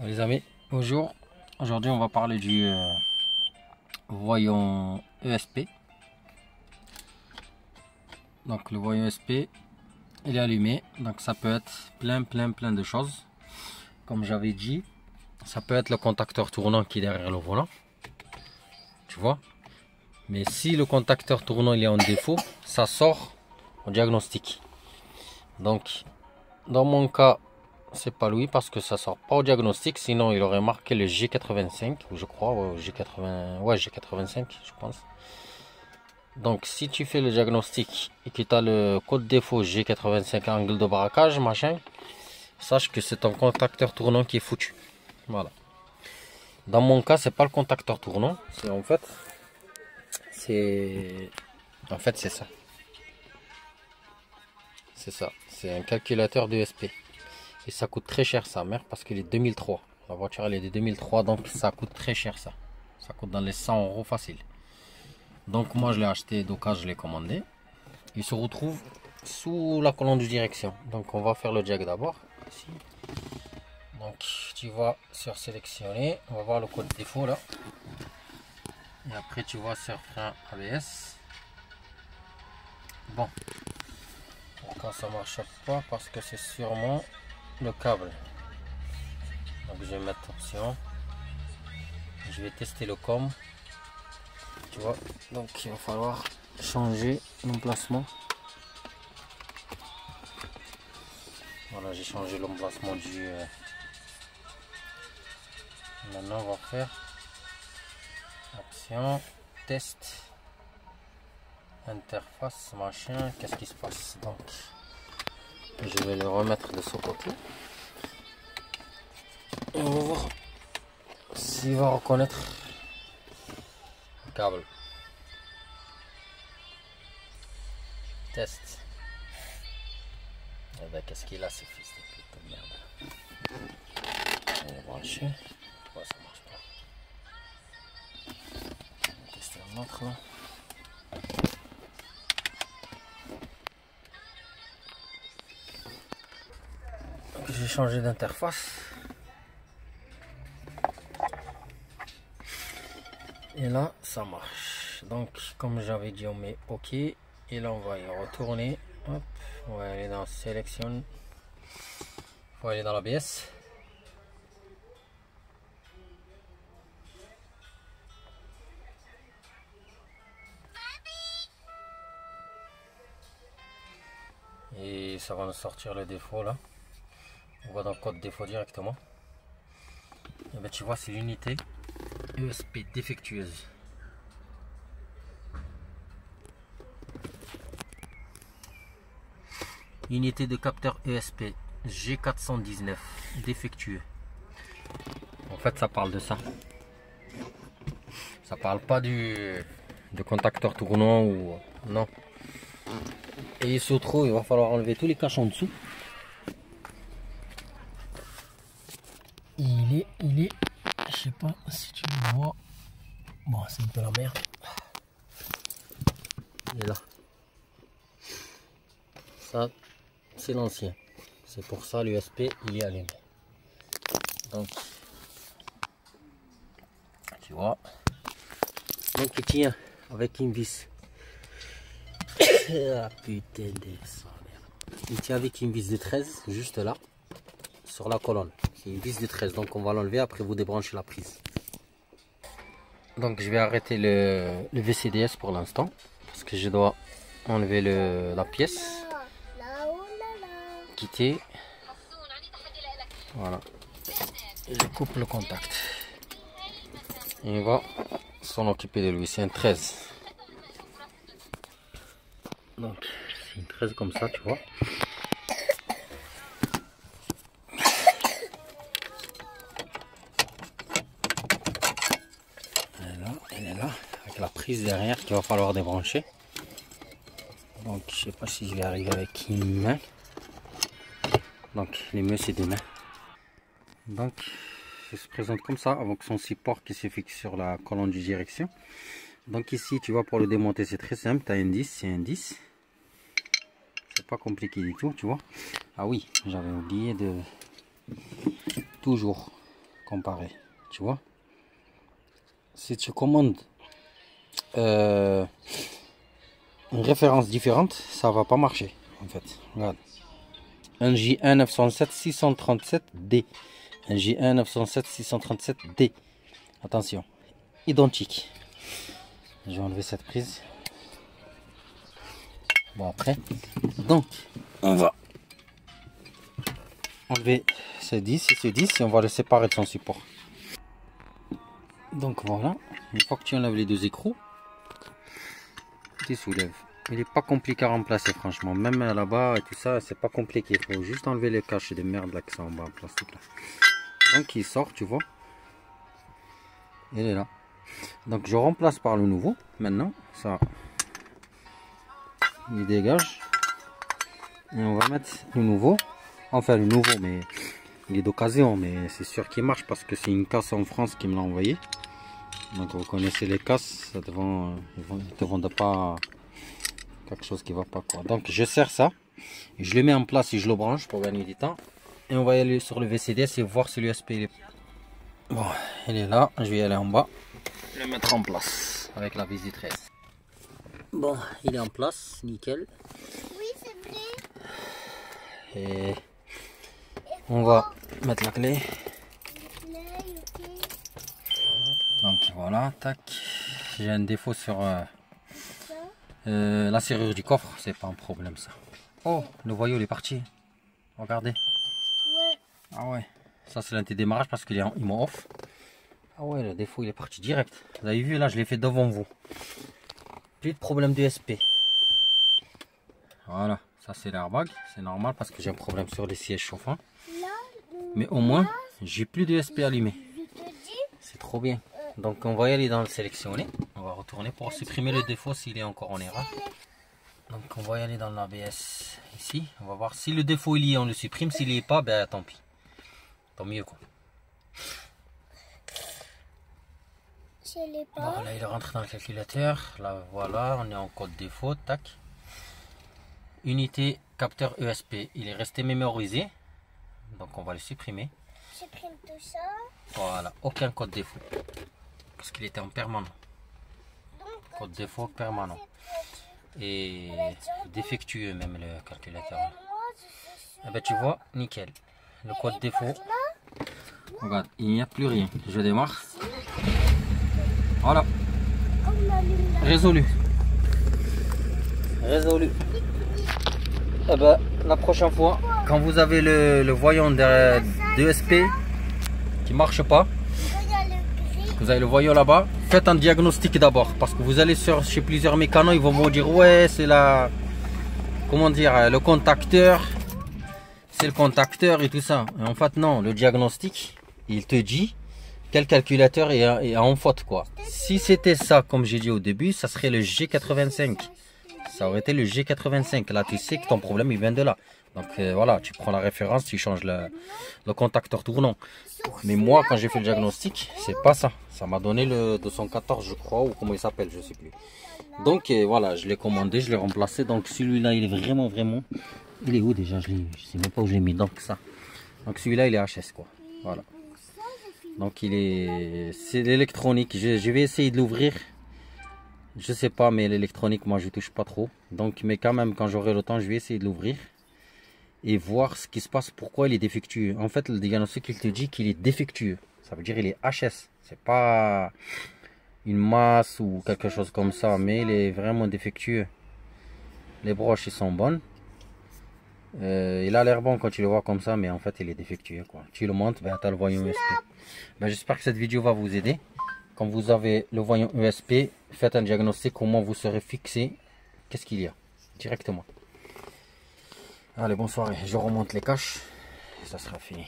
Les amis, bonjour. Aujourd'hui on va parler du voyant ESP. Donc le voyant ESP il est allumé, donc ça peut être plein de choses. Comme j'avais dit, ça peut être le contacteur tournant qui est derrière le volant, tu vois. Mais si le contacteur tournant il est en défaut, ça sort au diagnostic. Donc dans mon cas c'est pas lui parce que ça sort pas au diagnostic, sinon il aurait marqué le G85, je crois, G80, ouais G85 je pense. Donc si tu fais le diagnostic et que tu as le code défaut G85 angle de braquage, machin, sache que c'est ton contacteur tournant qui est foutu. Voilà. Dans mon cas, c'est pas le contacteur tournant, c'est en fait c'est ça. C'est ça, c'est un calculateur d'ESP. Et ça coûte très cher sa mère parce qu'il est 2003. La voiture elle est de 2003 donc ça coûte très cher ça. Ça coûte dans les 100 € facile. Donc moi je l'ai acheté d'occasion, je l'ai commandé. Il se retrouve sous la colonne de direction. Donc on va faire le jack d'abord. Ici. Donc tu vas sur sélectionner. On va voir le code défaut là. Et après tu vas sur frein ABS. Bon. Pourquoi ça marche pas? Parce que c'est sûrement le câble. Donc je vais mettre option. Je vais tester le com. Tu vois, donc il va falloir changer l'emplacement. Voilà, j'ai changé l'emplacement du. Maintenant, on va faire option, test, interface, machin. Qu'est-ce qui se passe? Donc, je vais le remettre de ce côté. Et on va voir s'il va reconnaître le câble. Test. Eh ben, qu'est-ce qu'il a, ce fils de pute de merde? On va brancher. Ouais, ça marche pas. On va tester un autre là. J'ai changé d'interface. Et là, ça marche. Donc, comme j'avais dit, on met OK. Et là, on va y retourner. Hop, on va aller dans sélection. On va aller dans l'ABS. Et ça va nous sortir le défaut là. On va dans le code défaut directement. Et ben, tu vois, c'est l'unité ESP défectueuse. Unité de capteur ESP G419 défectueux. En fait, ça parle de ça. Ça parle pas de contacteur tournant ou non. Et il se trouve, il va falloir enlever tous les caches en dessous. Il est, je sais pas si tu le vois. Bon, c'est un peu la merde. Il est là. Ça, c'est l'ancien. C'est pour ça l'USP il est allumé. Donc, tu vois. Donc il tient avec une vis. Ah putain de ça, merde. Il tient avec une vis de 13, juste là, sur la colonne. C'est une vis de 13, donc on va l'enlever, après vous débranchez la prise. Donc je vais arrêter le VCDS pour l'instant, parce que je dois enlever la pièce. Quitter. Voilà. Et je coupe le contact. Et on va s'en occuper de lui, c'est un 13. Donc c'est une 13 comme ça, tu vois. Elle est là, avec la prise derrière qu'il va falloir débrancher. Donc je sais pas si je vais arriver avec une main. Donc les mains c'est des mains. Donc ça se présente comme ça avec son support qui se fixe sur la colonne de direction. Donc ici tu vois, pour le démonter c'est très simple, tu as un 10, c'est un 10. C'est pas compliqué du tout, tu vois. Ah oui, j'avais oublié de toujours comparer, tu vois. Si tu commandes une référence différente, ça va pas marcher en fait. Regarde, un J1 907 637D, un J1 907 637D. Attention, identique. Je vais enlever cette prise. Bon, après, donc on va enlever ce 10 et ce 10 et on va le séparer de son support. Donc voilà, une fois que tu enlèves les deux écrous, tu les soulèves. Il n'est pas compliqué à remplacer, franchement. Même là-bas et tout ça, c'est pas compliqué. Il faut juste enlever les cachets de merde là qui sont en bas en plastique là. Donc il sort, tu vois. Il est là. Donc je remplace par le nouveau. Maintenant, ça, il dégage. Et on va mettre le nouveau. Enfin le nouveau, mais il est d'occasion. Mais c'est sûr qu'il marche parce que c'est une casse en France qui me l'a envoyé. Donc vous connaissez les casses, ça devant, ils te vendent pas quelque chose qui va pas quoi. Donc je serre ça, et je le mets en place et je le branche pour gagner du temps. Et on va y aller sur le VCDS et voir si l'USP il est... Bon, il est là, je vais y aller en bas, le mettre en place avec la vis 13. Bon, il est en place, nickel. Oui, c'est vrai. Et on va mettre la clé. Donc voilà, tac. J'ai un défaut sur la serrure du coffre, c'est pas un problème ça. Oh, le voyou il est parti. Regardez. Ouais. Ah ouais, ça c'est l'antidémarrage parce qu'il est en off. Ah ouais, le défaut il est parti direct. Vous avez vu là, je l'ai fait devant vous. Plus de problème d'USP. Voilà, ça c'est l'airbag, c'est normal parce que j'ai un problème sur les sièges chauffants. Mais au moins, j'ai plus d'USP allumé. C'est trop bien. Donc on va y aller dans le sélectionner. On va retourner pour supprimer le défaut s'il est encore en erreur. Donc on va y aller dans l'ABS ici. On va voir si le défaut il y est, on le supprime. S'il n'y est pas, ben tant pis. Tant mieux quoi. Bon, là il rentre dans le calculateur. Là voilà, on est en code défaut. Tac. Unité capteur ESP. Il est resté mémorisé. Donc on va le supprimer. Supprime tout ça. Voilà, aucun code défaut. Parce qu'il était en permanent. Code défaut permanent. Et défectueux même le calculateur. Et ben tu vois, nickel. Le code défaut. Regarde, il n'y a plus rien. Je démarre. Voilà. Résolu. Résolu. Et ben la prochaine fois, quand vous avez le voyant d'ESP qui marche pas, vous avez le voyant là-bas, faites un diagnostic d'abord parce que vous allez chez plusieurs mécanos, ils vont vous dire ouais c'est la, comment dire, le contacteur, c'est le contacteur et tout ça. Et en fait non, le diagnostic il te dit quel calculateur est en faute quoi. Si c'était ça comme j'ai dit au début, ça serait le G85, ça aurait été le G85. Là tu sais que ton problème il vient de là. Donc voilà, tu prends la référence, tu changes le contacteur tournant. Mais moi, quand j'ai fait le diagnostic, c'est pas ça. Ça m'a donné le 214, je crois, ou comment il s'appelle, je sais plus. Donc voilà, je l'ai commandé, je l'ai remplacé. Donc celui-là, il est vraiment... Il est où déjà? Je sais même pas où je l'ai mis. Donc ça. Donc celui-là, il est HS, quoi. Voilà. Donc c'est l'électronique. Je vais essayer de l'ouvrir. Je sais pas, mais l'électronique, moi, je touche pas trop. Donc, mais quand même, quand j'aurai le temps, je vais essayer de l'ouvrir. Et voir ce qui se passe, pourquoi il est défectueux. En fait, le diagnostic, il te dit qu'il est défectueux. Ça veut dire qu'il est HS. C'est pas une masse ou quelque chose comme ça, mais il est vraiment défectueux. Les broches, ils sont bonnes. Il a l'air bon quand tu le vois comme ça, mais en fait, il est défectueux, quoi. Tu le montes, ben, tu as le voyant ESP. Ben, j'espère que cette vidéo va vous aider. Quand vous avez le voyant ESP, faites un diagnostic, comment vous serez fixé. Qu'est-ce qu'il y a directement. Allez, bonsoir, je remonte les caches et ça sera fini.